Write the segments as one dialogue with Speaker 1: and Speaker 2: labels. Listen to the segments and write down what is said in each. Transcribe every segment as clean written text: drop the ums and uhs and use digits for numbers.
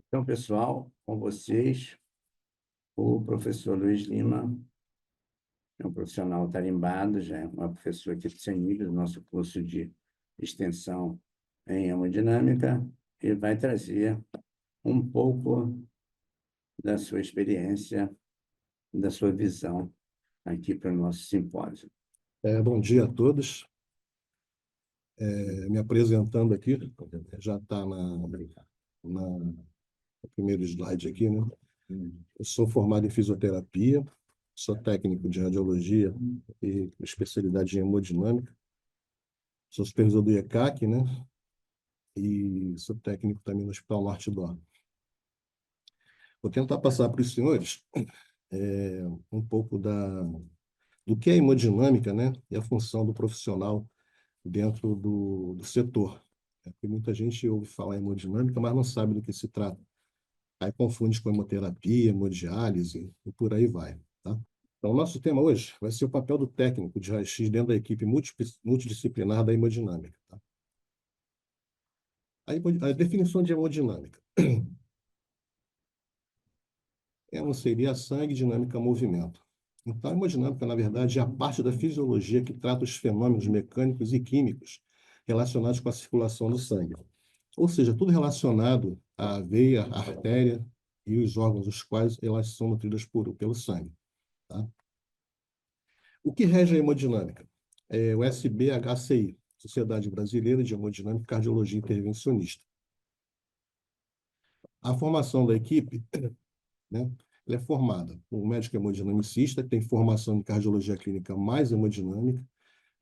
Speaker 1: Então, pessoal, com vocês, o professor Luiz Lima é um profissional tarimbado, já é uma pessoa que tem nível do nosso curso de extensão em hemodinâmica e vai trazer um pouco da sua experiência, da sua visão aqui para o nosso simpósio.
Speaker 2: Bom dia a todos. Me apresentando aqui, já está no primeiro slide aqui, né? Eu sou formado em fisioterapia, sou técnico de radiologia e especialidade em hemodinâmica, sou supervisor do ECAC, né? E sou técnico também no Hospital Norte Dor. Vou tentar passar para os senhores um pouco do que é hemodinâmica, né? E a função do profissional dentro do setor. Porque muita gente ouve falar em hemodinâmica, mas não sabe do que se trata. Aí confunde com hemoterapia, hemodiálise e por aí vai, tá? Então, o nosso tema hoje vai ser o papel do técnico de raio-x dentro da equipe multidisciplinar da hemodinâmica. Tá? A definição de hemodinâmica seria sangue, dinâmica, movimento. Então, a hemodinâmica, na verdade, é a parte da fisiologia que trata os fenômenos mecânicos e químicos relacionados com a circulação do sangue. Ou seja, tudo relacionado à veia, à artéria e os órgãos, os quais elas são nutridas pelo sangue. Tá? O que rege a hemodinâmica? É o SBHCI, Sociedade Brasileira de Hemodinâmica e Cardiologia Intervencionista. A formação da equipe, né, ela é formada por um médico hemodinamicista, que tem formação em cardiologia clínica mais hemodinâmica,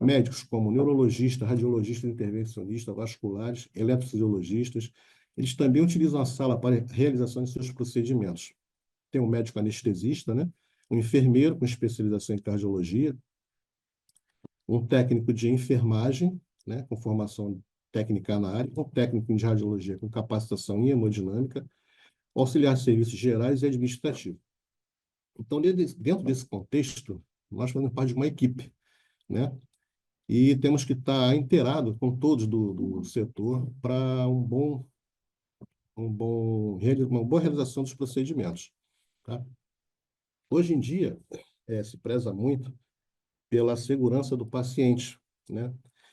Speaker 2: médicos como neurologista, radiologista intervencionista, vasculares, eletrofisiologistas. Eles também utilizam a sala para realização de seus procedimentos. Tem um médico anestesista, né? Um enfermeiro com especialização em cardiologia, um técnico de enfermagem, né? Com formação técnica na área, um técnico de radiologia com capacitação em hemodinâmica, auxiliar de serviços gerais e administrativo. Então, dentro desse contexto, nós fazemos parte de uma equipe, né? E temos que estar inteirado com todos do setor para uma boa realização dos procedimentos. Tá? Hoje em dia, se preza muito pela segurança do paciente, né?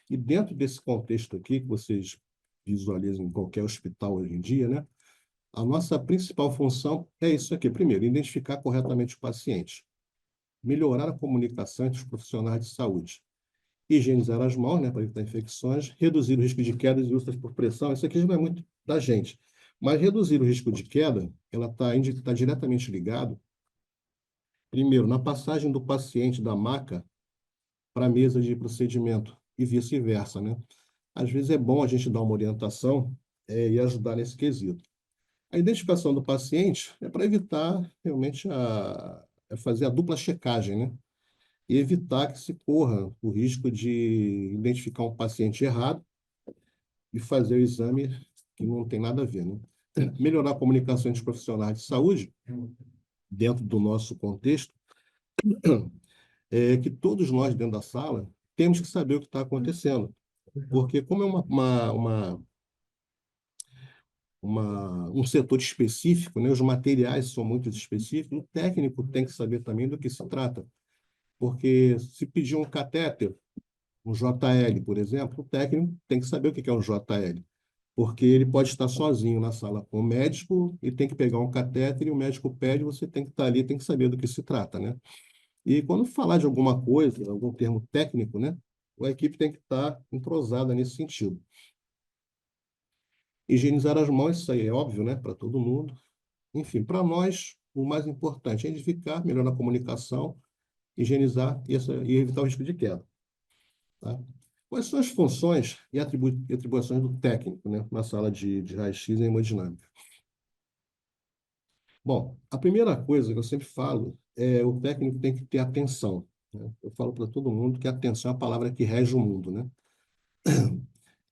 Speaker 2: E dentro desse contexto aqui, que vocês visualizam em qualquer hospital hoje em dia, né? A nossa principal função é isso aqui. Primeiro, identificar corretamente o paciente, melhorar a comunicação entre os profissionais de saúde, higienizar as mãos, né, para evitar infecções, reduzir o risco de quedas e úlceras por pressão. Isso aqui já não é muito da gente. Mas reduzir o risco de queda, ela está diretamente ligado, primeiro, na passagem do paciente da maca para a mesa de procedimento e vice-versa, né? Às vezes é bom a gente dar uma orientação e ajudar nesse quesito. A identificação do paciente é para evitar realmente fazer a dupla checagem, né? E evitar que se corra o risco de identificar um paciente errado e fazer o exame que não tem nada a ver, né? Melhorar a comunicação entre os profissionais de saúde, dentro do nosso contexto, é que todos nós dentro da sala temos que saber o que está acontecendo. Porque como é um setor específico, né, os materiais são muito específicos, o técnico tem que saber também do que se trata. Porque se pedir um catéter, um JL, por exemplo, o técnico tem que saber o que é um JL, porque ele pode estar sozinho na sala com o médico e tem que pegar um catéter e o médico pede, você tem que estar ali, tem que saber do que se trata, né? E quando falar de alguma coisa, algum termo técnico, né, a equipe tem que estar entrosada nesse sentido. Higienizar as mãos, isso aí é óbvio, né, para todo mundo. Enfim, para nós, o mais importante é identificar, melhorar a comunicação, higienizar e evitar o risco de queda. Tá? Quais são as funções e atribuições do técnico, né, na sala de raio-x em hemodinâmica? Bom, a primeira coisa que eu sempre falo é o técnico tem que ter atenção. Né? Eu falo para todo mundo que a atenção é a palavra que rege o mundo, né?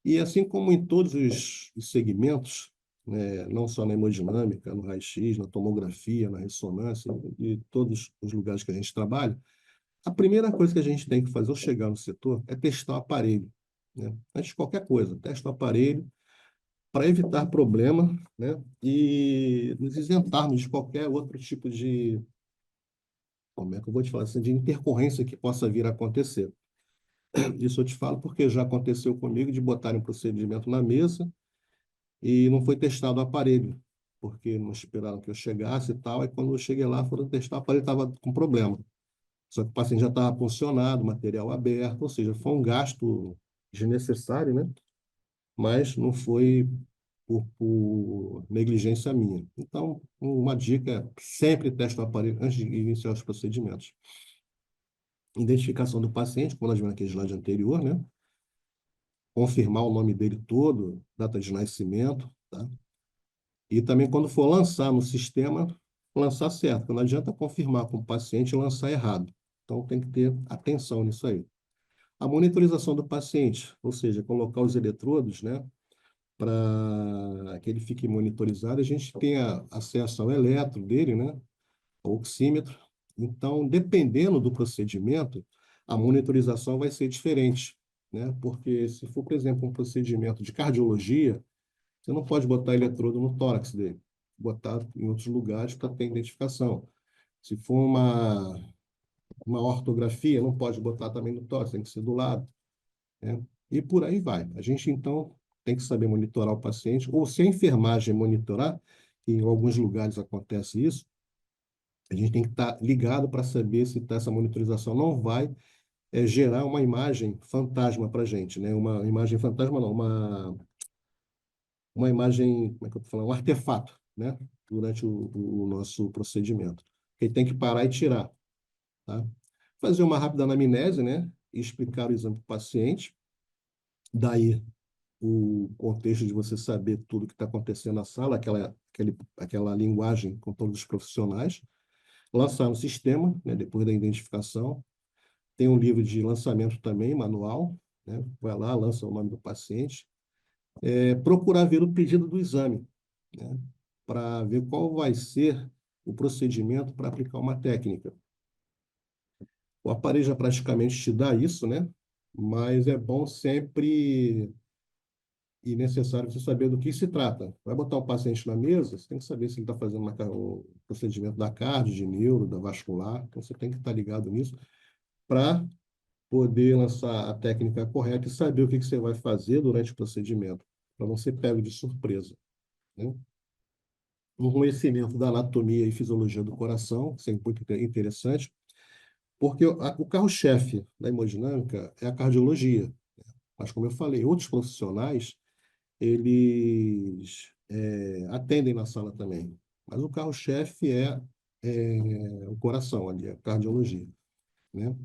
Speaker 2: E assim como em todos os segmentos, né, não só na hemodinâmica, no raio-x, na tomografia, na ressonância, e todos os lugares que a gente trabalha, a primeira coisa que a gente tem que fazer ao chegar no setor é testar o aparelho. Né? Antes de qualquer coisa, testa o aparelho para evitar problema, né, e nos isentarmos de qualquer outro tipo de, como é que eu vou te falar assim, de intercorrência que possa vir a acontecer. Isso eu te falo porque já aconteceu comigo de botarem um procedimento na mesa e não foi testado o aparelho, porque não esperaram que eu chegasse e tal, aí quando eu cheguei lá, foram testar, o aparelho estava com problema. Só que o paciente já estava funcionado, material aberto, ou seja, foi um gasto desnecessário, né? Mas não foi por negligência minha. Então, uma dica é sempre teste o aparelho antes de iniciar os procedimentos. Identificação do paciente, como nós vimos naquele slide anterior, né? Confirmar o nome dele todo, data de nascimento, tá? E também, quando for lançar no sistema, lançar certo, porque não adianta confirmar com o paciente e lançar errado. Então, tem que ter atenção nisso aí. A monitorização do paciente, ou seja, colocar os eletrodos, né, para que ele fique monitorizado, a gente tenha acesso ao eletro dele, né, ao oxímetro. Então, dependendo do procedimento, a monitorização vai ser diferente, né, porque se for, por exemplo, um procedimento de cardiologia, você não pode botar eletrodo no tórax dele, botar em outros lugares para ter identificação. Se for uma ortografia, não pode botar também no tórax, tem que ser do lado, né? E por aí vai. A gente, então, tem que saber monitorar o paciente, ou se a enfermagem monitorar, que em alguns lugares acontece isso, a gente tem que estar ligado para saber se essa monitorização não vai gerar uma imagem fantasma para a gente, né? Uma imagem fantasma, não, uma imagem, como é que eu estou falando? Um artefato, né? Durante o nosso procedimento. Que tem que parar e tirar, tá? Fazer uma rápida anamnese, né? E explicar o exame para o paciente. Daí, o contexto de você saber tudo que está acontecendo na sala, aquela linguagem com todos os profissionais. Lançar no sistema, né? Depois da identificação. Tem um livro de lançamento também, manual, né? Vai lá, lança o nome do paciente. Procurar ver o pedido do exame, né, para ver qual vai ser o procedimento para aplicar uma técnica. O aparelho já praticamente te dá isso, né? Mas é bom sempre e necessário você saber do que se trata. Vai botar o paciente na mesa, você tem que saber se ele está fazendo um procedimento da cardio, de neuro, da vascular, então você tem que estar ligado nisso para poder lançar a técnica correta e saber o que você vai fazer durante o procedimento, para não ser pego de surpresa, né? Um conhecimento da anatomia e fisiologia do coração, isso é muito interessante, porque o carro-chefe da hemodinâmica é a cardiologia. Mas, como eu falei, outros profissionais, eles atendem na sala também. Mas o carro-chefe é o coração ali, a cardiologia, né?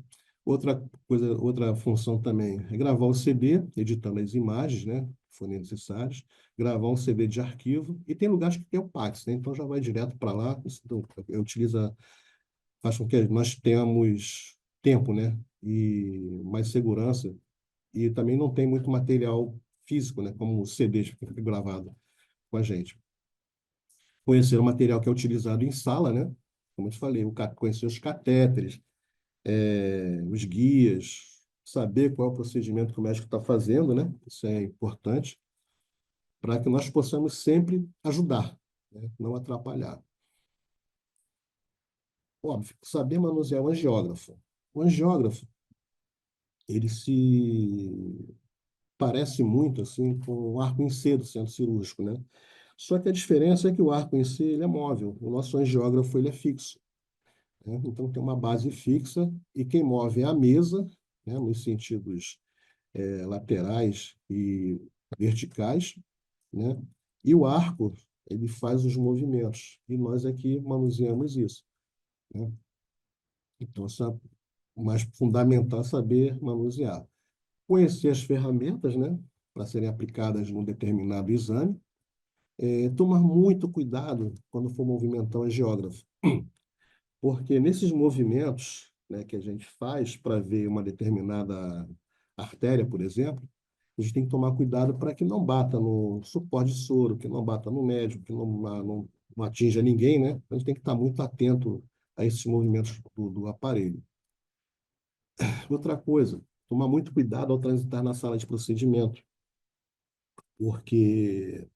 Speaker 2: Outra coisa, outra função também é gravar o CD, editando as imagens, né, que forem necessárias, gravar um CD de arquivo, e tem lugares que tem o PAX, né, então já vai direto para lá, isso utiliza, faz com que nós tenhamos tempo, né, e mais segurança, e também não tem muito material físico, né, como o CD que fica gravado com a gente. Conhecer o material que é utilizado em sala, né, como eu te falei, conhecer os catéteres, os guias, saber qual é o procedimento que o médico está fazendo, né? Isso é importante para que nós possamos sempre ajudar, né? Não atrapalhar. Óbvio, saber manusear o angiógrafo. O angiógrafo, ele se parece muito assim com o arco em C do centro cirúrgico, né? Só que a diferença é que o arco em C ele é móvel, o nosso angiógrafo ele é fixo, né? Então tem uma base fixa e quem move é a mesa, né? Nos sentidos laterais e verticais, né? E o arco, ele faz os movimentos, e nós aqui manuseamos isso, né? Então, isso é o mais fundamental saber manusear. Conhecer as ferramentas, né? Para serem aplicadas num determinado exame. Tomar muito cuidado quando for movimentar o angiógrafo, porque nesses movimentos, né, que a gente faz para ver uma determinada artéria, por exemplo, a gente tem que tomar cuidado para que não bata no suporte de soro, que não bata no médico, que não atinja ninguém, né? A gente tem que estar muito atento a esses movimentos do aparelho. Outra coisa, tomar muito cuidado ao transitar na sala de procedimento, porque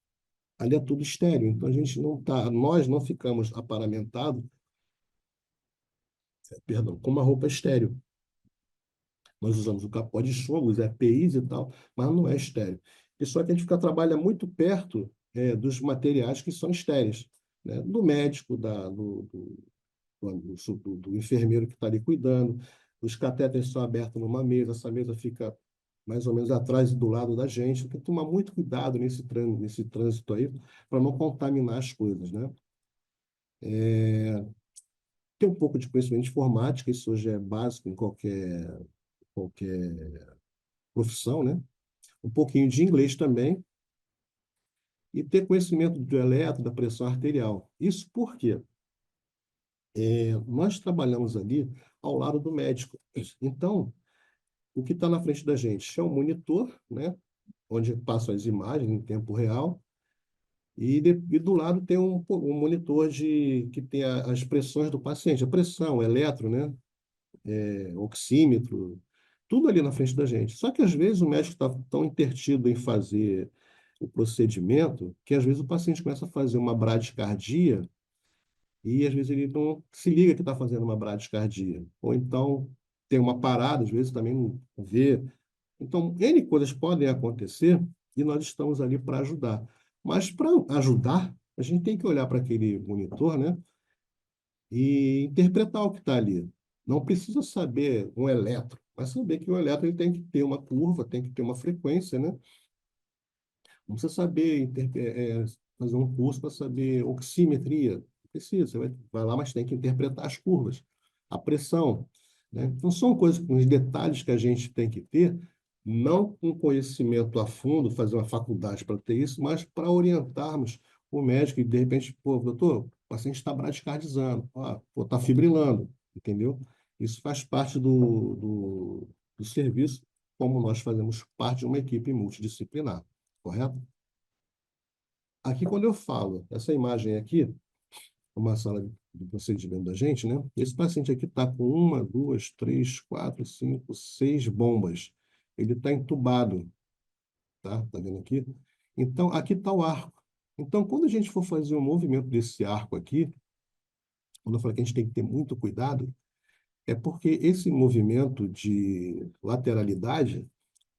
Speaker 2: ali é tudo estéreo, então a gente não tá, nós não ficamos aparamentados, perdão, com uma roupa estéreo. Nós usamos o capó de chumbo, os EPIs e tal, mas não é estéreo. E só que a gente trabalha muito perto dos materiais que são estéreis, né? Do médico, do enfermeiro que está ali cuidando. Os catéteres são abertos numa mesa, essa mesa fica mais ou menos atrás e do lado da gente. Tem que tomar muito cuidado nesse trânsito aí, para não contaminar as coisas, né? Ter um pouco de conhecimento de informática, isso hoje é básico em qualquer profissão, né? Um pouquinho de inglês também, e ter conhecimento do eletro, da pressão arterial. Isso porque nós trabalhamos ali ao lado do médico. Então, o que está na frente da gente é um monitor, né, onde passam as imagens em tempo real, e do lado tem um monitor que tem as pressões do paciente, a pressão, o eletro, né, oxímetro, tudo ali na frente da gente. Só que às vezes o médico está tão intertido em fazer o procedimento que às vezes o paciente começa a fazer uma bradicardia e às vezes ele não se liga que está fazendo uma bradicardia. Ou então tem uma parada, às vezes também não vê. Então, N coisas podem acontecer e nós estamos ali para ajudar. Mas para ajudar, a gente tem que olhar para aquele monitor, né, e interpretar o que está ali. Não precisa saber um eletro, mas saber que o eletro ele tem que ter uma curva, tem que ter uma frequência, né? Não precisa saber fazer um curso para saber oximetria. Precisa, você vai lá, mas tem que interpretar as curvas, a pressão, né? Então, são coisas, uns detalhes que a gente tem que ter, não com conhecimento a fundo, fazer uma faculdade para ter isso, mas para orientarmos o médico e, de repente, pô, doutor, o paciente está bradicardizando, está fibrilando, entendeu? Isso faz parte do serviço, como nós fazemos parte de uma equipe multidisciplinar, correto? Aqui, quando eu falo, essa imagem aqui, uma sala de procedimento da gente, né? Esse paciente aqui está com uma, duas, três, quatro, cinco, seis bombas. Ele está entubado, tá? Tá vendo aqui? Então, aqui está o arco. Então, quando a gente for fazer o movimento desse arco aqui, quando eu falo que a gente tem que ter muito cuidado, é porque esse movimento de lateralidade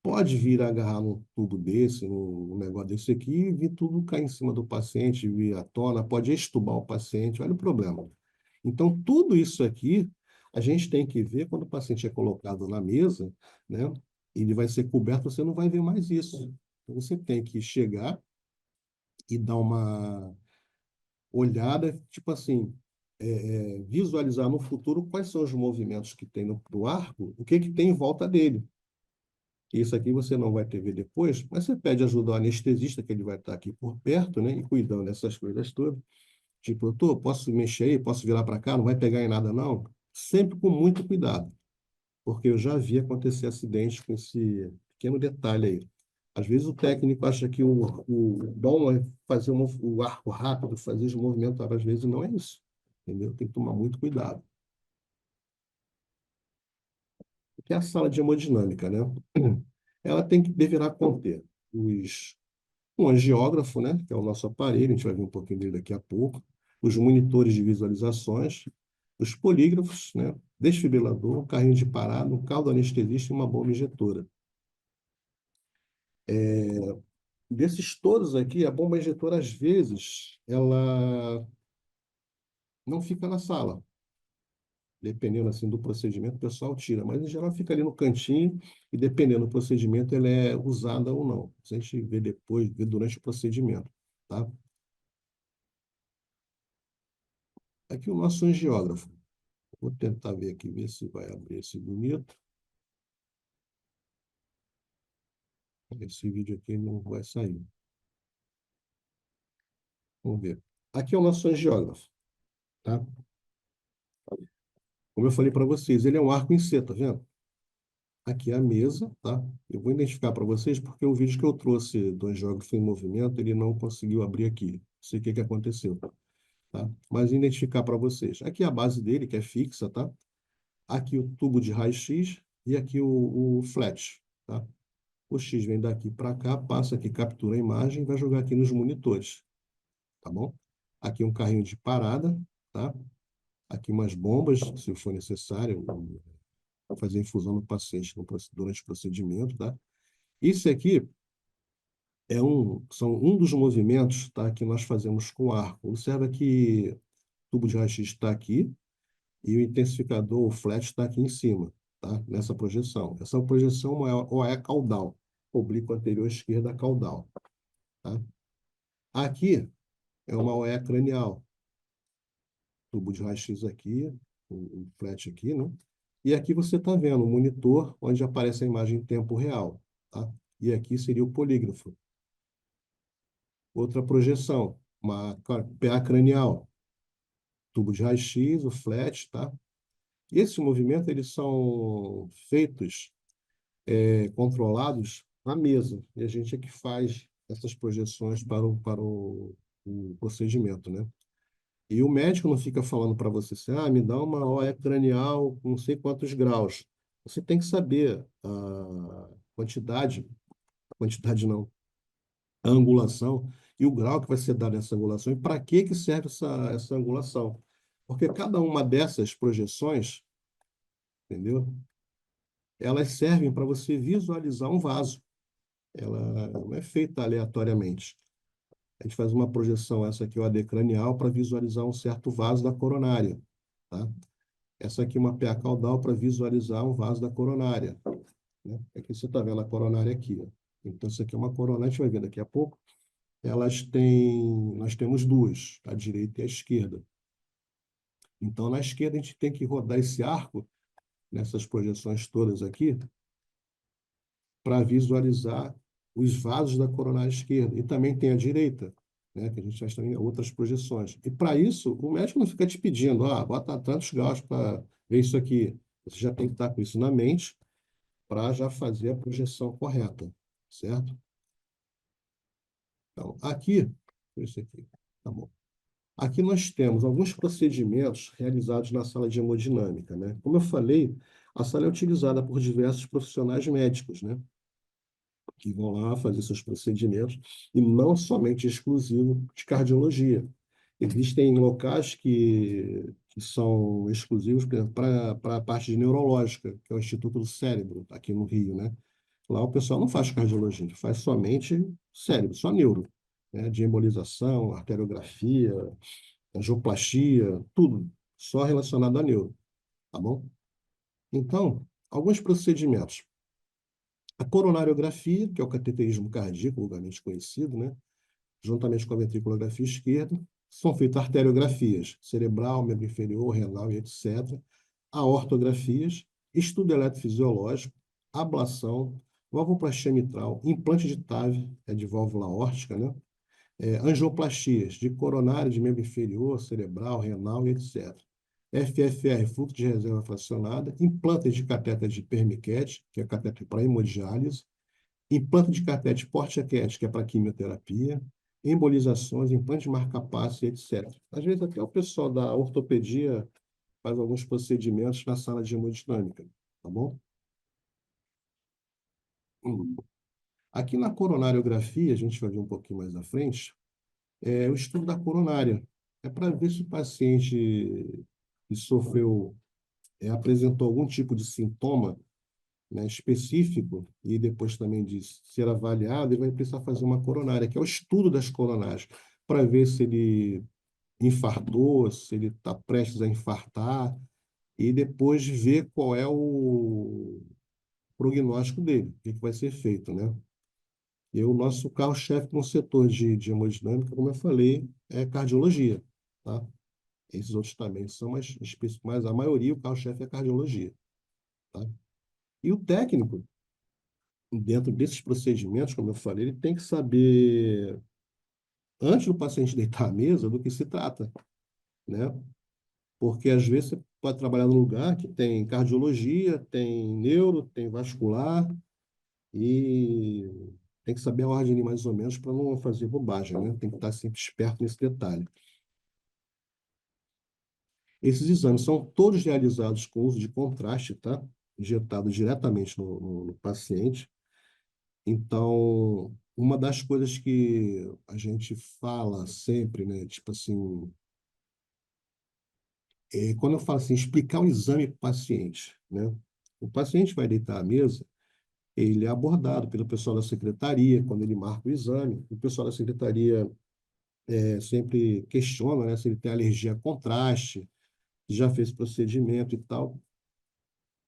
Speaker 2: pode vir a agarrar num tubo desse, num negócio desse aqui, e vir tudo cair em cima do paciente, vir à tona, pode extubar o paciente, olha o problema. Então, tudo isso aqui, a gente tem que ver quando o paciente é colocado na mesa, né? Ele vai ser coberto, você não vai ver mais isso. Então, você tem que chegar e dar uma olhada, tipo assim, visualizar no futuro quais são os movimentos que tem no arco, o que que tem em volta dele. Isso aqui você não vai ter ver depois, mas você pede ajuda ao anestesista, que ele vai estar aqui por perto, né, e cuidando dessas coisas todas. Tipo, doutor, posso mexer aí? Posso virar para cá? Não vai pegar em nada, não? Sempre com muito cuidado, porque eu já vi acontecer acidentes com esse pequeno detalhe aí. Às vezes o técnico acha que o bom é fazer o arco rápido, fazer os movimentos, às vezes não é isso, entendeu? Tem que tomar muito cuidado. O que é a sala de hemodinâmica, né? Ela deverá conter um angiógrafo, né, que é o nosso aparelho, a gente vai ver um pouquinho dele daqui a pouco, os monitores de visualizações, os polígrafos, né, desfibrilador, um carrinho de parada, um caldo anestesista e uma bomba injetora. Desses todos aqui, a bomba injetora, às vezes, ela não fica na sala. Dependendo assim do procedimento, o pessoal tira, mas em geral fica ali no cantinho e dependendo do procedimento, ela é usada ou não. A gente vê depois, vê durante o procedimento, tá? Aqui o nosso angiógrafo. Vou tentar ver aqui, ver se vai abrir esse bonito. Esse vídeo aqui não vai sair. Vamos ver. Aqui é o nosso angiógrafo, tá? Como eu falei para vocês, ele é um arco em C, tá vendo? Aqui é a mesa, tá? Eu vou identificar para vocês porque o vídeo que eu trouxe do angiógrafo em movimento, ele não conseguiu abrir aqui. Não sei o que que aconteceu, tá? Mas identificar para vocês. Aqui é a base dele, que é fixa, tá? Aqui o tubo de raio-x e aqui o flat, tá? O X vem daqui para cá, passa aqui, captura a imagem e vai jogar aqui nos monitores. tá bom? Aqui um carrinho de parada, tá? Aqui umas bombas, se for necessário, fazer infusão no paciente durante o procedimento, tá? Isso aqui são um dos movimentos, tá, que nós fazemos com arco. Observa que o tubo de raio-x está aqui e o intensificador, o flat, está aqui em cima, tá? Nessa projeção. Essa projeção é uma OE caudal, oblíqua anterior esquerda caudal, tá? Aqui é uma OE cranial, tubo de raio-x aqui, o flat aqui, né? E aqui você está vendo o monitor, onde aparece a imagem em tempo real, tá? E aqui seria o polígrafo. Outra projeção, uma PA cranial, tubo de raio-x, o flat, tá? E esses movimentos, eles são feitos, controlados à mesa, e a gente é que faz essas projeções o procedimento, né? E o médico não fica falando para você assim, me dá uma OE cranial com não sei quantos graus. Você tem que saber quantidade não, a angulação e o grau que vai ser dado nessa angulação e para que serve essa angulação. Porque cada uma dessas projeções, entendeu? Elas servem para você visualizar um vaso. Ela não é feita aleatoriamente. A gente faz uma projeção, essa aqui é o AD cranial, para visualizar um certo vaso da coronária, tá? Essa aqui é uma PA caudal para visualizar um vaso da coronária, né? Aqui você está vendo a coronária aqui, ó. Então, isso aqui é uma coronária, a gente vai ver daqui a pouco. Nós temos duas, a direita e a esquerda. Então, na esquerda, a gente tem que rodar esse arco, nessas projeções todas aqui, para visualizar os vasos da coronária esquerda. E também tem a direita, né, que a gente faz também outras projeções. E para isso, o médico não fica te pedindo, bota tantos graus para ver isso aqui. Você já tem que estar com isso na mente para já fazer a projeção correta, certo? Então, aqui, isso aqui, tá bom. Aqui nós temos alguns procedimentos realizados na sala de hemodinâmica, né? Como eu falei, a sala é utilizada por diversos profissionais médicos, né? Que vão lá fazer seus procedimentos, e não somente exclusivo de cardiologia. Existem locais que são exclusivos, por exemplo, para a parte de neurológica, que é o Instituto do Cérebro, aqui no Rio, né? Lá o pessoal não faz cardiologia, faz somente cérebro, só neuro, né? De embolização, arteriografia, angioplastia, tudo, só relacionado a neuro, tá bom? Então, alguns procedimentos. A coronariografia, que é o cateterismo cardíaco, vulgarmente conhecido, né? Juntamente com a ventriculografia esquerda, são feitas arteriografias, cerebral, membro inferior, renal e etc. Aortografias, estudo eletrofisiológico, ablação, valvoplastia mitral, implante de TAV, é de válvula aórtica, né? Angioplastias de coronário, de membro inferior, cerebral, renal e etc. FFR, fluxo de reserva fracionada, implantes de catéter de permiquete, que é catéter para hemodiálise, implante de catéter porte-aquete, que é para quimioterapia, embolizações, implante de marca-passo, etc. Às vezes até o pessoal da ortopedia faz alguns procedimentos na sala de hemodinâmica, tá bom? Aqui na coronariografia, a gente vai ver um pouquinho mais à frente, o estudo da coronária. É para ver se o paciente que apresentou algum tipo de sintoma, né, específico, e depois também de ser avaliado, ele vai precisar fazer uma coronária, que é o estudo das coronárias, para ver se ele infartou, se ele está prestes a infartar, e depois ver qual é o prognóstico dele, o que vai ser feito, né? E o nosso carro-chefe no setor de hemodinâmica, como eu falei, é cardiologia, tá? Esses outros também são mais específicos, mas a maioria, o carro-chefe é cardiologia, tá? E o técnico, dentro desses procedimentos, como eu falei, ele tem que saber, antes do paciente deitar à mesa, do que se trata, né? Porque às vezes você pode trabalhar num lugar que tem cardiologia, tem neuro, tem vascular, e tem que saber a ordem ali, mais ou menos, para não fazer bobagem, né? Tem que estar sempre esperto nesse detalhe. Esses exames são todos realizados com uso de contraste, tá? Injetado diretamente no paciente. Então, uma das coisas que a gente fala sempre, né? Tipo assim, quando eu falo assim, explicar o exame para o paciente, né? O paciente vai deitar à mesa, ele é abordado pelo pessoal da secretaria, quando ele marca o exame. O pessoal da secretaria sempre questiona, né, se ele tem alergia a contraste, já fez procedimento e tal.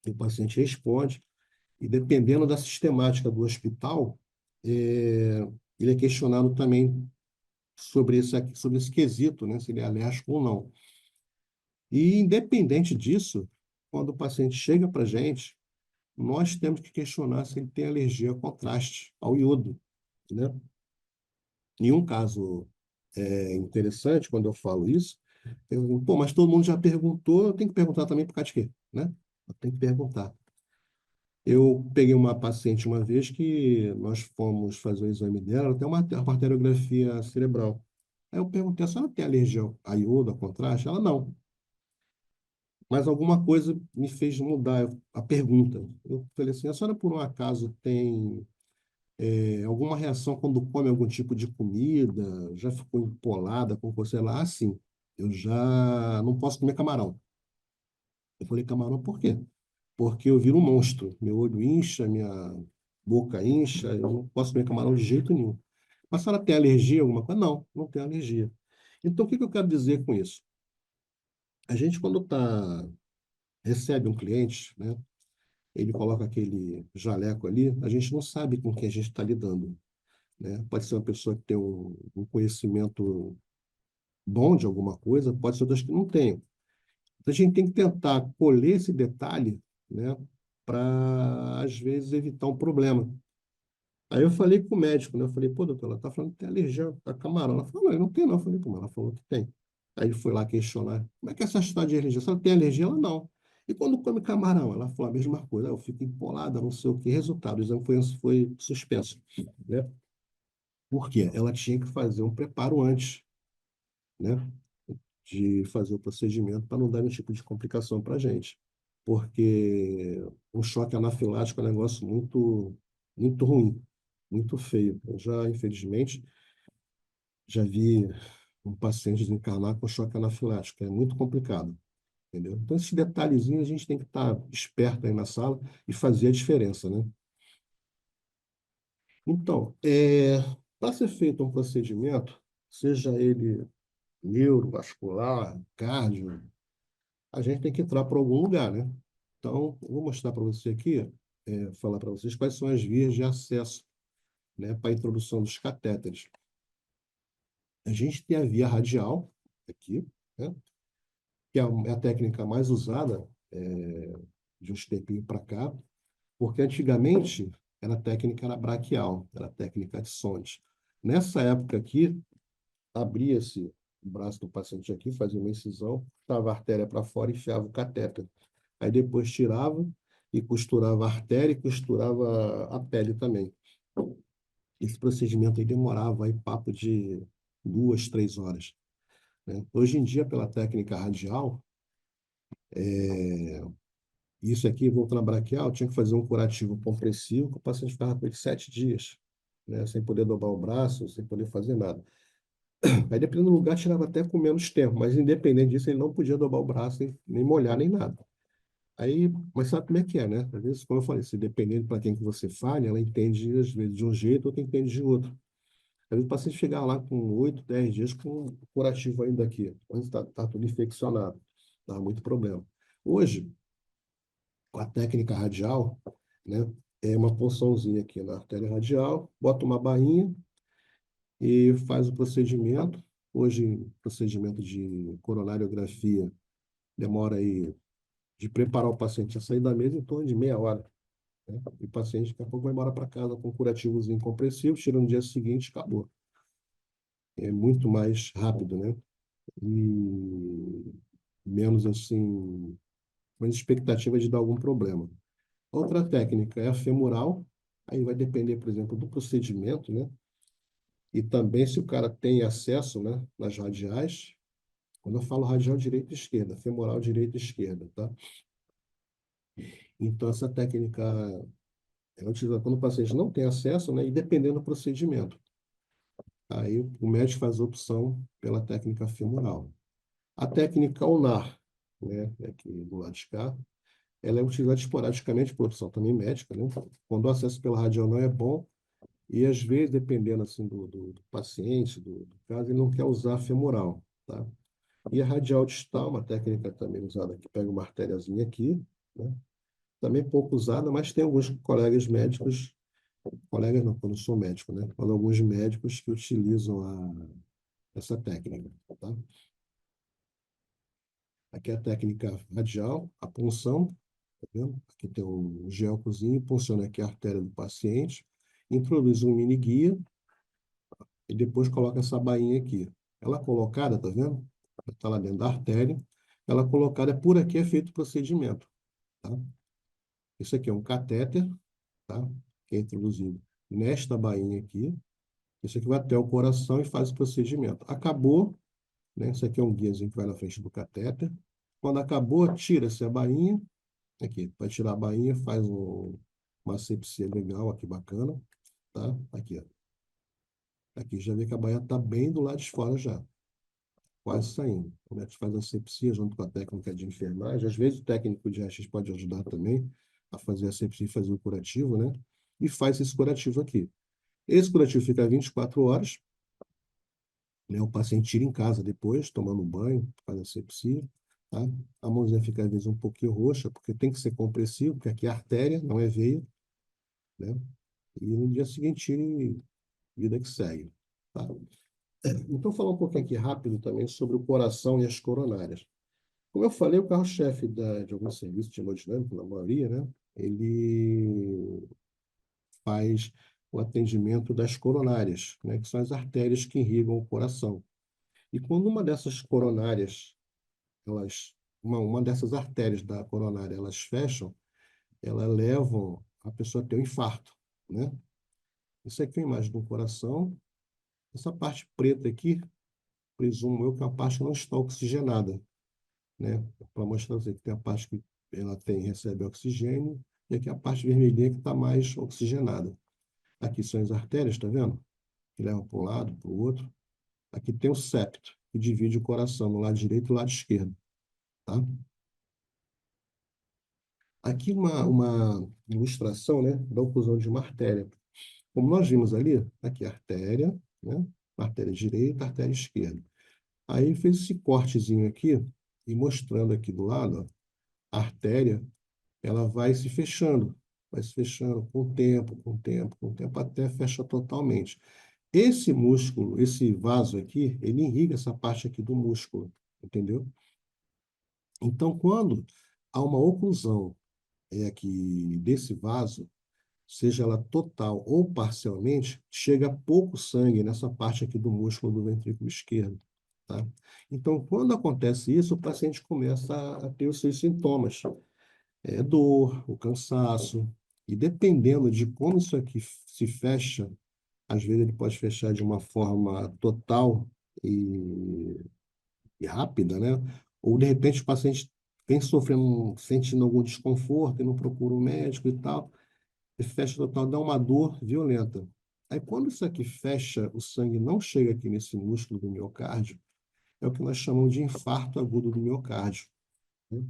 Speaker 2: E o paciente responde. E dependendo da sistemática do hospital, ele é questionado também sobre esse quesito, né, se ele é alérgico ou não. E independente disso, quando o paciente chega para a gente, nós temos que questionar se ele tem alergia ao contraste, ao iodo, né? Em um caso interessante, quando eu falo isso, eu digo, pô, mas todo mundo já perguntou, eu tenho que perguntar também por causa de quê, né? Eu tenho que perguntar. Eu peguei uma paciente uma vez que nós fomos fazer o exame dela, ela tem uma arteriografia cerebral. Aí eu perguntei, a senhora tem alergia a iodo, a contraste? Ela, não. Mas alguma coisa me fez mudar a pergunta. Eu falei assim, a senhora por um acaso tem alguma reação quando come algum tipo de comida? Já ficou empolada com você lá? Ah, sim. Eu já não posso comer camarão. Eu falei, camarão por quê? Porque eu viro um monstro. Meu olho incha, minha boca incha, eu não posso comer camarão de jeito nenhum. Mas a senhora tem alergia a alguma coisa? Não, não tenho alergia. Então, o que que eu quero dizer com isso? A gente, quando recebe um cliente, né, ele coloca aquele jaleco ali, a gente não sabe com quem a gente está lidando, né? Pode ser uma pessoa que tem um conhecimento bom de alguma coisa, pode ser outras que não tenham. Então, a gente tem que tentar colher esse detalhe, né, para, às vezes, evitar um problema. Aí eu falei com o médico, né? Eu falei, pô, doutor, ela tá falando que tem alergia a camarão. Ela falou, não, eu não tenho não. Eu falei, pô, mas ela falou que tem. Aí ele foi lá questionar, como é que é essa história de alergia? Se ela tem alergia, ela não. E quando come camarão? Ela falou a mesma coisa. Eu fico empolada, não sei o que. Resultado, o exame foi suspenso, né? Por quê? Ela tinha que fazer um preparo antes, né? De fazer o procedimento para não dar nenhum tipo de complicação para a gente. Porque um choque anafilático é um negócio muito, muito ruim, muito feio. Eu já, infelizmente, já vi um paciente desencarnar com choque anafilático, é muito complicado, entendeu? Então, esses detalhezinhos a gente tem que estar esperto aí na sala e fazer a diferença, né? Então, para ser feito um procedimento, seja ele neurovascular, cardio, a gente tem que entrar por algum lugar, né? Então, eu vou mostrar para você aqui, falar para vocês quais são as vias de acesso, né, para a introdução dos catéteres. A gente tem a via radial, aqui, né, que é a técnica mais usada de uns tempinhos para cá, porque antigamente era a técnica era braquial, era a técnica de sonde. Nessa época aqui, abria-se o braço do paciente aqui, fazia uma incisão, estava a artéria para fora e enfiava o catéter. Aí depois tirava e costurava a artéria e costurava a pele também. Esse procedimento aí demorava aí papo de 2, 3 horas, né? Hoje em dia, pela técnica radial, isso aqui, voltando à braquial, tinha que fazer um curativo compressivo, que o paciente ficava com ele 7 dias, né? Sem poder dobrar o braço, sem poder fazer nada. Aí, dependendo do lugar, tirava até com menos tempo, mas independente disso, ele não podia dobrar o braço, nem molhar, nem nada. Aí, mas sabe como é que é, né? Às vezes, como eu falei, se dependendo para quem que você fale, ela entende, às vezes, de um jeito, outra entende de outro. Às vezes, o paciente chegar lá com 8, 10 dias com o curativo ainda aqui, onde está tudo infeccionado, dá muito problema. Hoje, com a técnica radial, né? É uma porçãozinha aqui na artéria radial, bota uma bainha e faz o procedimento. Hoje, procedimento de coronariografia demora aí de preparar o paciente a sair da mesa em torno de meia hora, né? E o paciente daqui a pouco vai embora para casa com um curativozinho compressivo, tira no dia seguinte, acabou. É muito mais rápido, né? E menos assim, menos expectativa de dar algum problema. Outra técnica é a femoral, aí vai depender, por exemplo, do procedimento, né? E também se o cara tem acesso, né, nas radiais. Quando eu falo radial direita e esquerda, femoral direita e esquerda, tá? Então, essa técnica Ela é utilizada quando o paciente não tem acesso, né, e dependendo do procedimento. Aí o médico faz a opção pela técnica femoral. A técnica ulnar, né, aqui do lado de cá, ela é utilizada esporadicamente por opção também médica, né? Quando o acesso pela radial não é bom, e às vezes, dependendo assim do paciente, do caso, ele não quer usar a femoral, tá? E a radial distal, uma técnica também usada que pega uma artériazinha aqui, né? Também pouco usada, mas tem alguns colegas médicos, colegas não, quando eu sou médico, né? Quando alguns médicos que utilizam essa técnica, tá? Aqui é a técnica radial, a punção, tá vendo? Aqui tem um gelcozinho, punciona aqui a artéria do paciente, introduz um mini guia e depois coloca essa bainha aqui. Ela colocada, tá vendo? Está lá dentro da artéria. Ela colocada por aqui é feito o procedimento, tá? Isso aqui é um catéter, tá? Que é introduzido nesta bainha aqui. Isso aqui vai até o coração e faz o procedimento. Acabou, né? Isso aqui é um guiazinho que vai na frente do catéter. Quando acabou, tira-se a bainha. Aqui, para tirar a bainha, faz uma asepsia legal aqui, bacana, tá? Aqui, ó. Aqui já vê que a bainha está bem do lado de fora já, quase saindo. O médico faz a asepsia junto com a técnica de enfermagem. Às vezes o técnico de raio-x pode ajudar também a fazer a asepsia e fazer o curativo, né? E faz esse curativo aqui. Esse curativo fica 24 horas, né? O paciente tira em casa depois, tomando banho, faz a asepsia, tá? A mãozinha fica às vezes um pouquinho roxa, porque tem que ser compressivo, porque aqui é artéria, não é veia, né? E no dia seguinte, tire, vida que segue, tá? Então, falar um pouquinho aqui rápido também sobre o coração e as coronárias. Como eu falei, o carro-chefe de alguns serviços de hemodinâmica, na maioria, né? Ele faz o atendimento das coronárias, né? Que são as artérias que irrigam o coração. E quando uma dessas coronárias, uma dessas artérias da coronária, elas fecham, elas levam a pessoa a ter um infarto, né? Isso aqui é uma imagem do coração. Essa parte preta aqui, presumo eu que é a parte que não está oxigenada, né? Para mostrar você que tem a parte que ela tem, recebe oxigênio, e aqui a parte vermelhinha que está mais oxigenada. Aqui são as artérias, tá vendo? Que levam para um lado, para o outro. Aqui tem o septo, que divide o coração no lado direito e no lado esquerdo, tá? Aqui uma ilustração, né, da oclusão de uma artéria. Como nós vimos ali, aqui a artéria, né? Artéria direita, artéria esquerda. Aí fez esse cortezinho aqui, e mostrando aqui do lado, ó, a artéria, ela vai se fechando com o tempo, com o tempo, com o tempo, até fecha totalmente. Esse músculo, esse vaso aqui, ele irriga essa parte aqui do músculo, entendeu? Então, quando há uma oclusão aqui desse vaso, seja ela total ou parcialmente, chega pouco sangue nessa parte aqui do músculo do ventrículo esquerdo, tá? Então, quando acontece isso, o paciente começa a ter os seus sintomas, dor, o cansaço, e dependendo de como isso aqui se fecha, às vezes ele pode fechar de uma forma total e rápida, né? Ou de repente o paciente vem sofrendo, sentindo algum desconforto e não procura um médico e tal, e fecha total, dá uma dor violenta. Aí quando isso aqui fecha, o sangue não chega aqui nesse músculo do miocárdio, é o que nós chamamos de infarto agudo do miocárdio, né?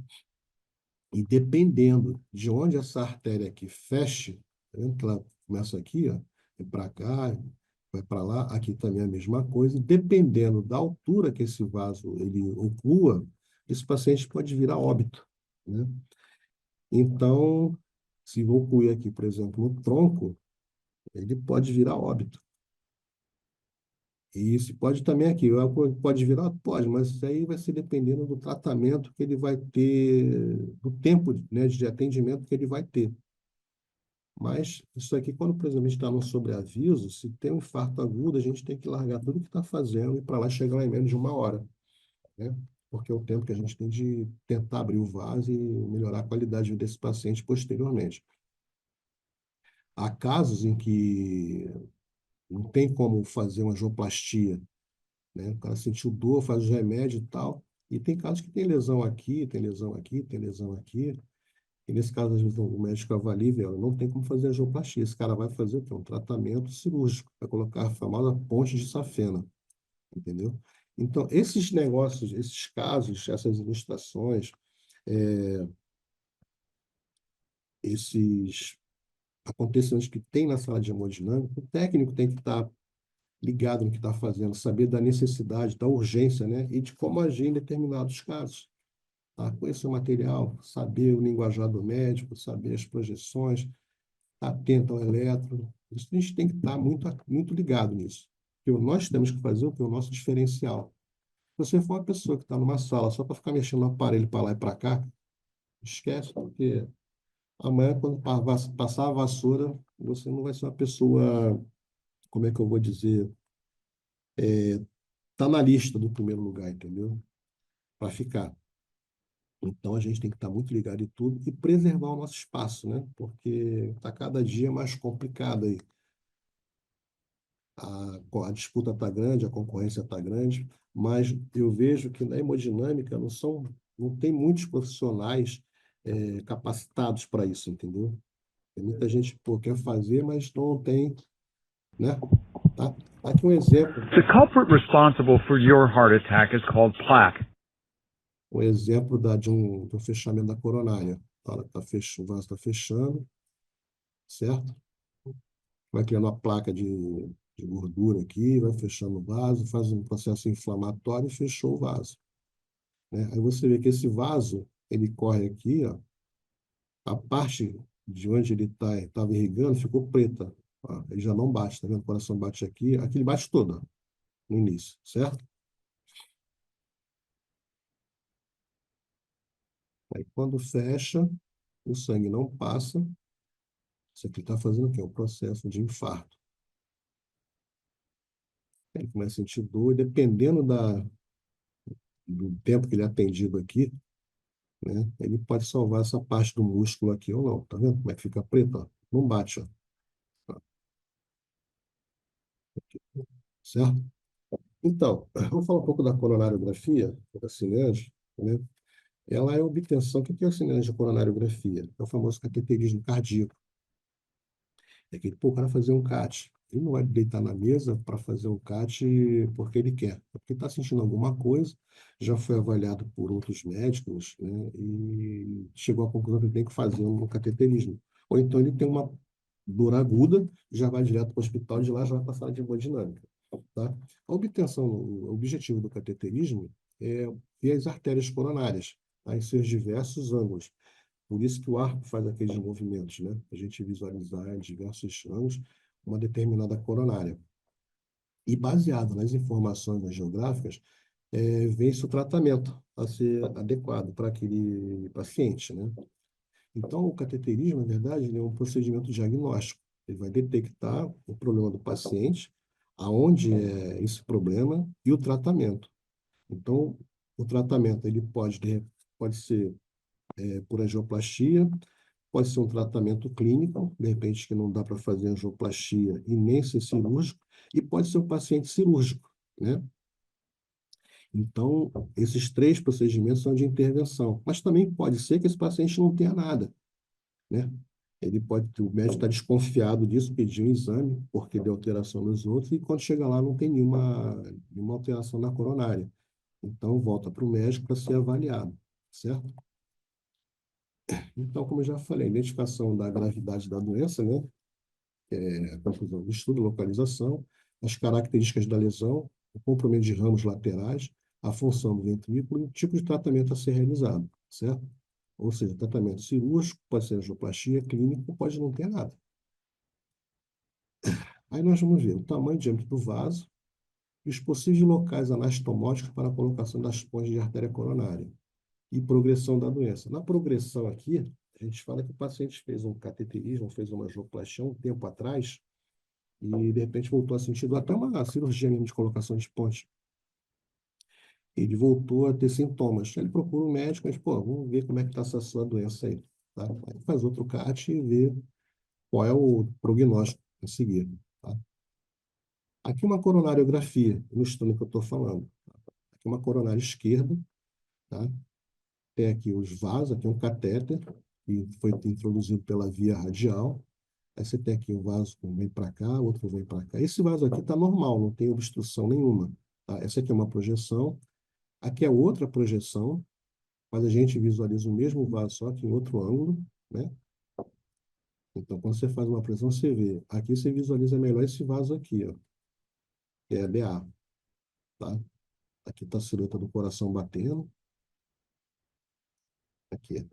Speaker 2: E dependendo de onde essa artéria aqui feche, tá vendo que ela começa aqui, ó, vai para cá, vai para lá, aqui também é a mesma coisa, e dependendo da altura que esse vaso ele oclua, esse paciente pode virar óbito, né? Então, se ocluir aqui, por exemplo, no tronco, ele pode virar óbito. E isso pode também aqui, pode virar, pode, mas isso aí vai ser dependendo do tratamento que ele vai ter, do tempo, né, de atendimento que ele vai ter. Mas isso aqui, quando, por exemplo, a gente está no sobreaviso, se tem um infarto agudo, a gente tem que largar tudo que está fazendo e para lá chegar lá em menos de uma hora, né? Porque é o tempo que a gente tem de tentar abrir o vaso e melhorar a qualidade de vida desse paciente posteriormente. Há casos em que não tem como fazer uma angioplastia, né? O cara sentiu dor, faz os remédios e tal. E tem casos que tem lesão aqui, tem lesão aqui, tem lesão aqui. E nesse caso, às vezes, o médico avalia e vê, olha, não tem como fazer angioplastia. Esse cara vai fazer o quê? Um tratamento cirúrgico, vai colocar a famosa ponte de safena, entendeu? Então, esses negócios, esses casos, essas ilustrações, é, esses acontecimentos que tem na sala de hemodinâmica, o técnico tem que estar ligado no que está fazendo, saber da necessidade, da urgência, né? E de como agir em determinados casos. Tá? Conhecer o material, saber o linguajar do médico, saber as projeções, estar atento ao eletro. Isso a gente tem que estar muito ligado nisso. Porque nós temos que fazer o que é o nosso diferencial. Se você for uma pessoa que está numa sala só para ficar mexendo no aparelho para lá e para cá, esquece, porque amanhã, quando passar a vassoura, você não vai ser uma pessoa, como é que eu vou dizer, tá na lista do primeiro lugar, entendeu? Para ficar. Então a gente tem que estar muito ligado em tudo e preservar o nosso espaço, né? Porque está cada dia mais complicado aí. A disputa está grande, a concorrência está grande, mas eu vejo que na hemodinâmica não tem muitos profissionais capacitados para isso, entendeu? Tem muita gente pô, quer fazer, mas não tem, né? Tá? Aqui um exemplo,
Speaker 3: The culprit responsible for your heart attack is called plaque.
Speaker 2: de um fechamento da coronária. O vaso está fechando, certo? Vai criando uma placa de gordura aqui, vai fechando o vaso, faz um processo inflamatório e fechou o vaso, né? Aí você vê que esse vaso, ele corre aqui, ó, a parte de onde ele estava irrigando ficou preta. Ó, ele já não bate, tá vendo? O coração bate aqui ele bate todo, ó, no início, certo? Aí quando fecha, o sangue não passa, isso aqui está fazendo o quê? O processo de infarto. Ele começa a sentir dor, e dependendo do tempo que ele é atendido aqui, né? Ele pode salvar essa parte do músculo aqui ou não. Tá vendo como é que fica preto? Ó? Não bate, ó. Certo? Então, vamos falar um pouco da coronariografia, da cineange, né? Ela é a obtenção. O que é a cineange de coronariografia? É o famoso cateterismo cardíaco. É aquele, pô, o cara fazer um CAT. Ele não vai deitar na mesa para fazer um CAT porque ele quer, é porque está sentindo alguma coisa, já foi avaliado por outros médicos, né, e chegou à conclusão que ele tem que fazer um cateterismo. Ou então ele tem uma dor aguda, já vai direto para o hospital, de lá já vai passar de hemodinâmica. Tá? A obtenção, o objetivo do cateterismo é ver as artérias coronárias, tá, em seus diversos ângulos. Por isso que o arco faz aqueles movimentos, né? A gente visualizar em diversos ângulos uma determinada coronária. E baseado nas informações geográficas, vem-se o tratamento a ser adequado para aquele paciente, né? Então, o cateterismo, na verdade, ele é um procedimento diagnóstico. Ele vai detectar o problema do paciente, aonde é esse problema e o tratamento. Então, o tratamento ele pode ser por angioplastia, pode ser um tratamento clínico, de repente que não dá para fazer angioplastia e nem ser cirúrgico, e pode ser um paciente cirúrgico, né? Então, esses três procedimentos são de intervenção, mas também pode ser que esse paciente não tenha nada, né? O médico está desconfiado disso, pediu um exame, porque deu alteração nos outros, e quando chega lá não tem nenhuma alteração na coronária. Então, volta para o médico para ser avaliado, certo? Então, como eu já falei, a identificação da gravidade da doença, né? A conclusão do estudo, localização, as características da lesão, o comprimento de ramos laterais, a função do ventrículo e o tipo de tratamento a ser realizado, certo? Ou seja, tratamento cirúrgico, pode ser angioplastia, clínico, pode não ter nada. Aí nós vamos ver o tamanho e diâmetro do vaso e os possíveis locais anastomóticos para a colocação das pontes de artéria coronária e progressão da doença. Na progressão aqui, a gente fala que o paciente fez um cateterismo, fez uma angioplastia um tempo atrás, e de repente voltou a sentir dor, até uma cirurgia mesmo de colocação de ponte. Ele voltou a ter sintomas. Ele procura um médico, mas, pô, vamos ver como é que está essa sua doença aí. Tá? Aí faz outro CAT e vê qual é o prognóstico a seguir. Tá? Aqui uma coronariografia, no estudo que eu estou falando. Aqui uma coronária esquerda, tá? Tem aqui os vasos, aqui um catéter, que foi introduzido pela via radial. Aí você tem aqui um vaso que vem para cá, outro vem para cá. Esse vaso aqui está normal, não tem obstrução nenhuma. Tá? Essa aqui é uma projeção. Aqui é outra projeção, mas a gente visualiza o mesmo vaso, só que em outro ângulo, né? Então, quando você faz uma projeção, você vê. Aqui você visualiza melhor esse vaso aqui, ó, que é a DA, tá? Aqui está a silhueta do coração batendo. Aqui.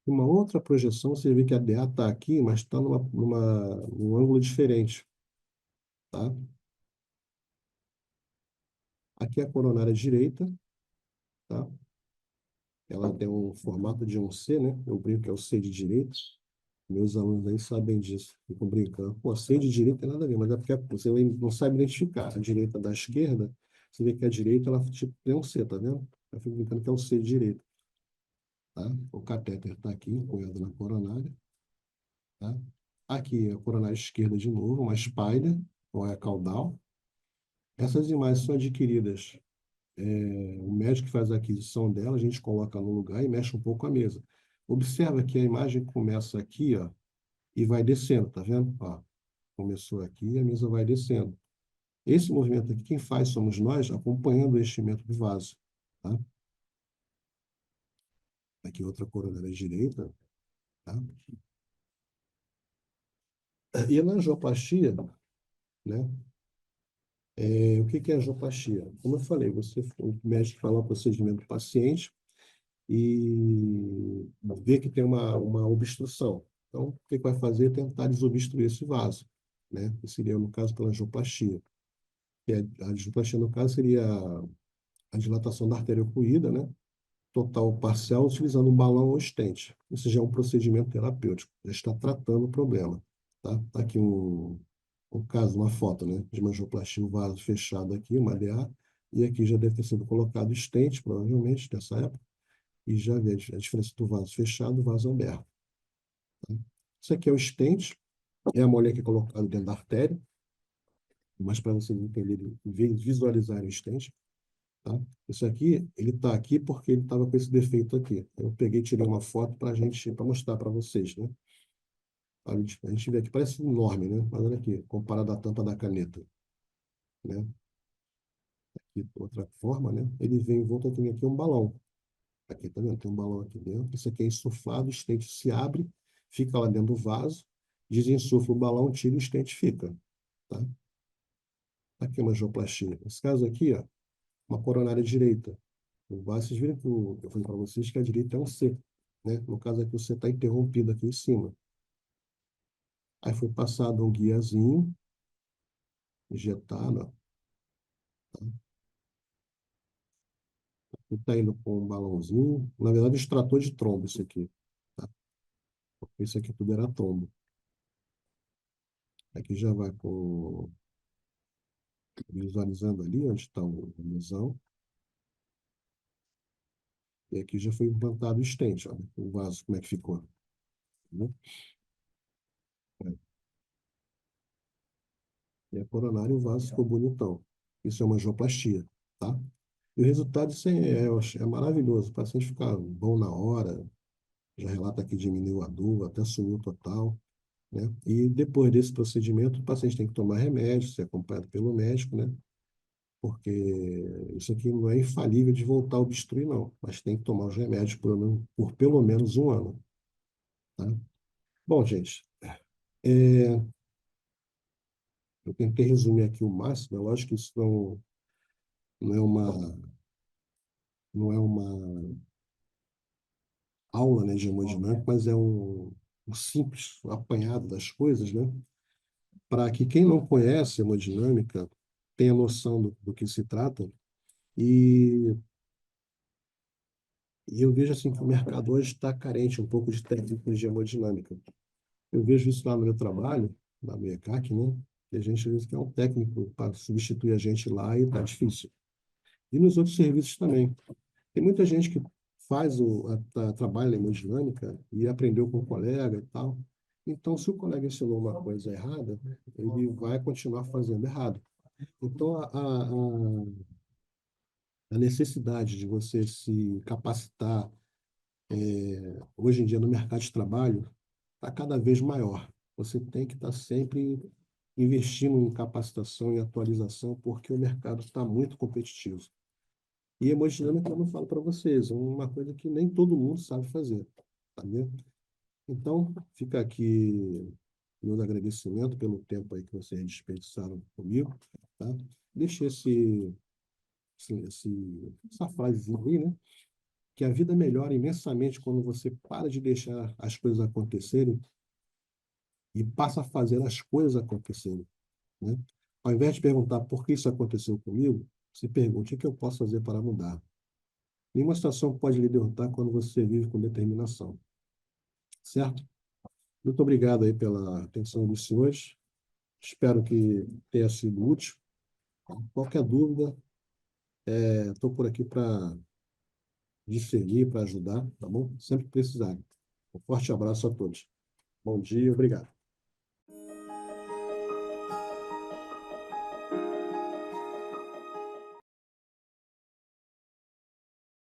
Speaker 2: Uma outra projeção, você vê que a DA está aqui, mas está num ângulo diferente, tá? Aqui é a coronária direita, tá? Ela tem um formato de um C, né? Eu brinco que é o C de direita. Meus alunos aí sabem disso, ficam brincando. Pô, C de direita tem nada a ver, mas é porque você não sabe identificar a direita da esquerda. Você vê que a direita, ela tipo, tem um C, tá vendo? Eu fico brincando que é o C de direita, tá? O catéter está aqui, apoiado na coronária, tá? Aqui é a coronária esquerda de novo, uma spider, ou é a caudal. Essas imagens são adquiridas. O médico que faz a aquisição dela, a gente coloca no lugar e mexe um pouco a mesa. Observa que a imagem começa aqui, ó, e vai descendo, tá vendo? Ó, começou aqui e a mesa vai descendo. Esse movimento aqui, quem faz somos nós, acompanhando o enchimento do vaso, tá? Aqui outra coronária direita, tá? E na angioplastia, né? O que que é angioplastia? Como eu falei, o médico fala o procedimento do paciente e vê que tem uma obstrução. Então, o que que vai fazer? Tentar desobstruir esse vaso, né? Que seria, no caso, pela angioplastia. A angioplastia, no caso, seria a dilatação da artéria ocluída, né? Total ou parcial, utilizando um balão ou estente. Isso já é um procedimento terapêutico, já está tratando o problema, tá? Tá aqui um caso, uma foto, né? De uma angioplastia, um vaso fechado aqui, uma DA, e aqui já deve ter sido colocado estente, provavelmente, nessa época, e já vê a diferença do vaso fechado e do vaso aberto. Tá? Isso aqui é o estente, é a molha que é colocada dentro da artéria, mas para vocês entenderem, visualizarem o estente, tá? Isso aqui, ele está aqui porque ele estava com esse defeito aqui. Eu peguei e tirei uma foto para mostrar para vocês, né? A gente vê aqui, parece enorme, né? Mas olha aqui, comparado à tampa da caneta, né? Aqui, outra forma, né? Ele vem envolto, tem aqui um balão. Aqui, tá vendo? Tem um balão aqui dentro. Isso aqui é insuflado, o estente se abre, fica lá dentro do vaso, desinsufla o balão, tira e o estente fica, tá? Aqui é uma angioplastia. Nesse caso aqui, ó, uma coronária direita. O vaso, vocês viram que eu falei para vocês que a direita é um C, né? No caso aqui, o C está interrompido aqui em cima. Aí foi passado um guiazinho, injetado, ó, tá? Está indo com um balãozinho. Na verdade, o extrator de trombo, isso aqui, tá? Isso aqui tudo era trombo. Aqui já vai com visualizando ali onde está o lesão. E aqui já foi implantado o stent, olha, o vaso, como é que ficou, né? E a coronária, o vaso ficou bonitão. Isso é uma angioplastia, tá? E o resultado isso é maravilhoso. O paciente fica bom na hora, já relata que diminuiu a dor, até sumiu total, né? E depois desse procedimento, o paciente tem que tomar remédio, ser acompanhado pelo médico, né? Porque isso aqui não é infalível de voltar a obstruir, não. Mas tem que tomar os remédios por pelo menos um ano, tá? Bom, gente, é, eu tentei resumir aqui o máximo. É lógico que isso não é uma aula, né, de hemodinâmica, mas é um simples apanhado das coisas, né? Para que quem não conhece hemodinâmica tenha noção do que se trata. E, e eu vejo assim que o mercado hoje está carente um pouco de técnicos de hemodinâmica. Eu vejo isso lá no meu trabalho, na minha ECAC, né? E a gente vê que é um técnico para substituir a gente lá e está difícil. E nos outros serviços também. Tem muita gente que trabalha em hemodinâmica e aprendeu com o colega e tal. Então, se o colega ensinou uma coisa errada, ele vai continuar fazendo errado. Então, a necessidade de você se capacitar, hoje em dia no mercado de trabalho, está cada vez maior. Você tem que estar sempre investindo em capacitação e atualização, porque o mercado está muito competitivo. E hemodinâmica, como eu falo para vocês, é uma coisa que nem todo mundo sabe fazer, tá vendo? Então, fica aqui meu agradecimento pelo tempo aí que vocês desperdiçaram comigo, tá? Deixa essa frasezinha aí, né? Que a vida melhora imensamente quando você para de deixar as coisas acontecerem e passa a fazer as coisas acontecerem, né? Ao invés de perguntar por que isso aconteceu comigo, se pergunte o que eu posso fazer para mudar. Nenhuma situação pode lhe derrotar quando você vive com determinação, certo? Muito obrigado aí pela atenção dos senhores. Espero que tenha sido útil. Qualquer dúvida, estou por aqui para discernir, para ajudar, tá bom? Sempre que precisarem. Um forte abraço a todos. Bom dia, obrigado.